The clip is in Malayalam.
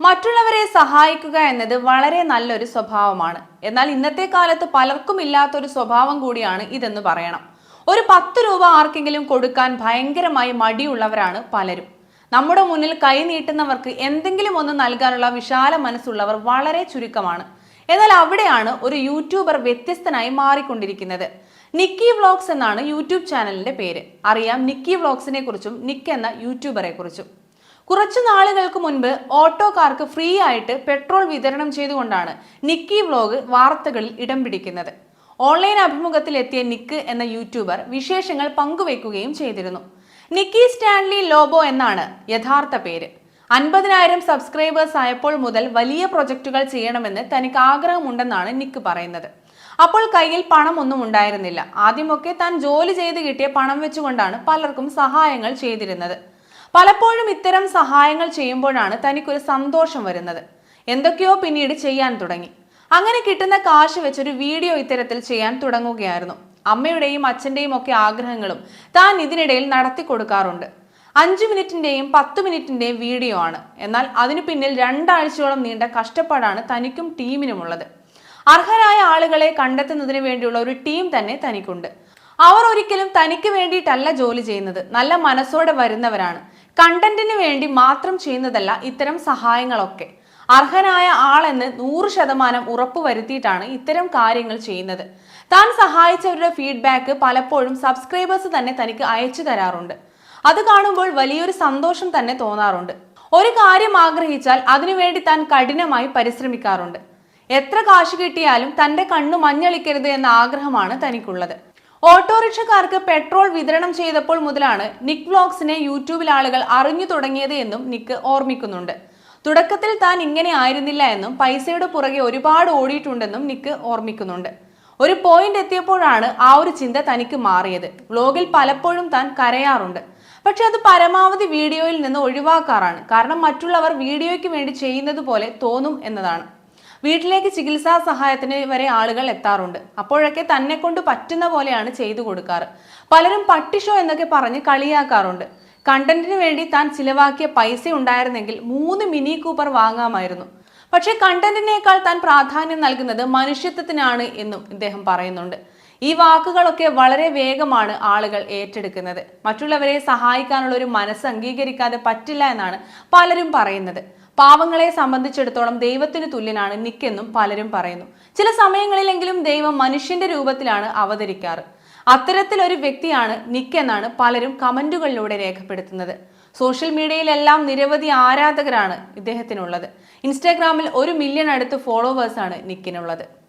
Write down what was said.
മറ്റുള്ളവരെ സഹായിക്കുക എന്നത് വളരെ നല്ലൊരു സ്വഭാവമാണ്. എന്നാൽ ഇന്നത്തെ കാലത്ത് പലർക്കും ഇല്ലാത്തൊരു സ്വഭാവം കൂടിയാണ് ഇതെന്ന് പറയണം. ഒരു 10 രൂപ ആർക്കെങ്കിലും കൊടുക്കാൻ ഭയങ്കരമായി മടിയുള്ളവരാണ് പലരും. നമ്മുടെ മുന്നിൽ കൈ നീട്ടുന്നവർക്ക് എന്തെങ്കിലും ഒന്ന് നൽകാനുള്ള വിശാല മനസ്സുള്ളവർ വളരെ ചുരുക്കമാണ്. എന്നാൽ അവിടെയാണ് ഒരു യൂട്യൂബർ വ്യത്യസ്തനായി മാറിക്കൊണ്ടിരിക്കുന്നത്. നിക്കി വ്ലോഗ്സ് എന്നാണ് യൂട്യൂബ് ചാനലിന്റെ പേര്. അറിയാം നിക്കി വ്ലോഗ്സിനെ കുറിച്ചും നിക്ക് എന്ന യൂട്യൂബറെ കുറിച്ചും. കുറച്ചു നാളുകൾക്ക് മുൻപ് ഓട്ടോക്കാർക്ക് ഫ്രീ ആയിട്ട് പെട്രോൾ വിതരണം ചെയ്തുകൊണ്ടാണ് നിക്കി വ്ലോഗ് വാർത്തകളിൽ ഇടം പിടിക്കുന്നത്. ഓൺലൈൻ അഭിമുഖത്തിൽ എത്തിയ നിക്ക് എന്ന യൂട്യൂബർ വിശേഷങ്ങൾ പങ്കുവെക്കുകയും ചെയ്തിരുന്നു. നിക്കി സ്റ്റാൻലി ലോബോ എന്നാണ് യഥാർത്ഥ പേര്. 50,000 സബ്സ്ക്രൈബേഴ്സ് ആയപ്പോൾ മുതൽ വലിയ പ്രൊജക്ടുകൾ ചെയ്യണമെന്ന് തനിക്ക് ആഗ്രഹമുണ്ടെന്നാണ് നിക്ക് പറയുന്നത്. അപ്പോൾ കയ്യിൽ പണമൊന്നും ഉണ്ടായിരുന്നില്ല. ആദ്യമൊക്കെ താൻ ജോലി ചെയ്ത് കിട്ടിയ പണം വെച്ചുകൊണ്ടാണ് പലർക്കും സഹായങ്ങൾ ചെയ്തിരുന്നത്. പലപ്പോഴും ഇത്തരം സഹായങ്ങൾ ചെയ്യുമ്പോഴാണ് തനിക്കൊരു സന്തോഷം വരുന്നത്. എന്തൊക്കെയോ പിന്നീട് ചെയ്യാൻ തുടങ്ങി. അങ്ങനെ കിട്ടുന്ന കാശ് വെച്ചൊരു വീഡിയോ ഇത്തരത്തിൽ ചെയ്യാൻ തുടങ്ങുകയായിരുന്നു. അമ്മയുടെയും അച്ഛന്റെയും ഒക്കെ ആഗ്രഹങ്ങളും താൻ ഇതിനിടയിൽ നടത്തി കൊടുക്കാറുണ്ട്. 5 മിനിറ്റിന്റെയും 10 മിനിറ്റിന്റെയും വീഡിയോ ആണ്. എന്നാൽ അതിനു പിന്നിൽ 2 ആഴ്ചയോളം നീണ്ട കഷ്ടപ്പാടാണ് തനിക്കും ടീമിനുമുള്ളത്. അർഹരായ ആളുകളെ കണ്ടെത്തുന്നതിന് വേണ്ടിയുള്ള ഒരു ടീം തന്നെ തനിക്കുണ്ട്. അവർ ഒരിക്കലും തനിക്ക് വേണ്ടിയിട്ടല്ല ജോലി ചെയ്യുന്നത്. നല്ല മനസ്സോടെ വരുന്നവരാണ്. കണ്ടന്റിന് വേണ്ടി മാത്രം ചെയ്യുന്നതല്ല ഇത്തരം സഹായങ്ങളൊക്കെ. അർഹനായ ആളെന്ന് 100% ഉറപ്പുവരുത്തിയിട്ടാണ് ഇത്തരം കാര്യങ്ങൾ ചെയ്യുന്നത്. താൻ സഹായിച്ചവരുടെ ഫീഡ്ബാക്ക് പലപ്പോഴും സബ്സ്ക്രൈബേഴ്സ് തന്നെ തനിക്ക് അയച്ചു തരാറുണ്ട്. അത് കാണുമ്പോൾ വലിയൊരു സന്തോഷം തന്നെ തോന്നാറുണ്ട്. ഒരു കാര്യം ആഗ്രഹിച്ചാൽ അതിനുവേണ്ടി താൻ കഠിനമായി പരിശ്രമിക്കാറുണ്ട്. എത്ര കാശ് കിട്ടിയാലും തന്റെ കണ്ണു മഞ്ഞളിക്കരുത് എന്ന ആഗ്രഹമാണ് തനിക്കുള്ളത്. ഓട്ടോറിക്ഷക്കാർക്ക് പെട്രോൾ വിതരണം ചെയ്തപ്പോൾ മുതലാണ് നിക്ക് വ്ലോഗ്സിനെ യൂട്യൂബിൽ ആളുകൾ അറിഞ്ഞു തുടങ്ങിയത് എന്നും നിക്ക് ഓർമ്മിക്കുന്നുണ്ട്. തുടക്കത്തിൽ താൻ ഇങ്ങനെ ആയിരുന്നില്ല എന്നും പൈസയുടെ പുറകെ ഒരുപാട് ഓടിയിട്ടുണ്ടെന്നും നിക്ക് ഓർമ്മിക്കുന്നുണ്ട്. ഒരു പോയിന്റ് എത്തിയപ്പോഴാണ് ആ ഒരു ചിന്ത തനിക്ക് മാറിയത്. വ്ലോഗിൽ പലപ്പോഴും താൻ കരയാറുണ്ട്. പക്ഷെ അത് പരമാവധി വീഡിയോയിൽ നിന്ന് ഒഴിവാക്കാറാണ്. കാരണം മറ്റുള്ളവർ വീഡിയോയ്ക്ക് വേണ്ടി ചെയ്യുന്നത് പോലെ തോന്നും എന്നതാണ്. വീട്ടിലേക്ക് ചികിത്സാ സഹായത്തിന് വരെ ആളുകൾ എത്താറുണ്ട്. അപ്പോഴൊക്കെ തന്നെ കൊണ്ട് പറ്റുന്ന പോലെയാണ് ചെയ്തു കൊടുക്കാറ്. പലരും പട്ടിഷോ എന്നൊക്കെ പറഞ്ഞ് കളിയാക്കാറുണ്ട്. കണ്ടന്റിന് വേണ്ടി താൻ ചിലവാക്കിയ പൈസ ഉണ്ടായിരുന്നെങ്കിൽ 3 മിനി കൂപ്പർ വാങ്ങാമായിരുന്നു. പക്ഷെ കണ്ടന്റിനേക്കാൾ താൻ പ്രാധാന്യം നൽകുന്നത് മനുഷ്യത്വത്തിനാണ് എന്നും ഇദ്ദേഹം പറയുന്നുണ്ട്. ഈ വാക്കുകളൊക്കെ വളരെ വേഗമാണ് ആളുകൾ ഏറ്റെടുക്കുന്നത്. മറ്റുള്ളവരെ സഹായിക്കാനുള്ള ഒരു മനസ്സ് അംഗീകരിക്കാതെ പറ്റില്ല എന്നാണ് പലരും പറയുന്നത്. പാവങ്ങളെ സംബന്ധിച്ചിടത്തോളം ദൈവത്തിന് തുല്യനാണ് നിക്കെന്നും പലരും പറയുന്നു. ചില സമയങ്ങളിലെങ്കിലും ദൈവം മനുഷ്യന്റെ രൂപത്തിലാണ് അവതരിക്കാറ്. അത്തരത്തിലൊരു വ്യക്തിയാണ് നിക്ക് എന്നാണ് പലരും കമന്റുകളിലൂടെ രേഖപ്പെടുത്തുന്നത്. സോഷ്യൽ മീഡിയയിലെല്ലാം നിരവധി ആരാധകരാണ് ഇദ്ദേഹത്തിനുള്ളത്. ഇൻസ്റ്റാഗ്രാമിൽ 1 മില്യൺ അടുത്ത് ഫോളോവേഴ്സാണ് നിക്കിനുള്ളത്.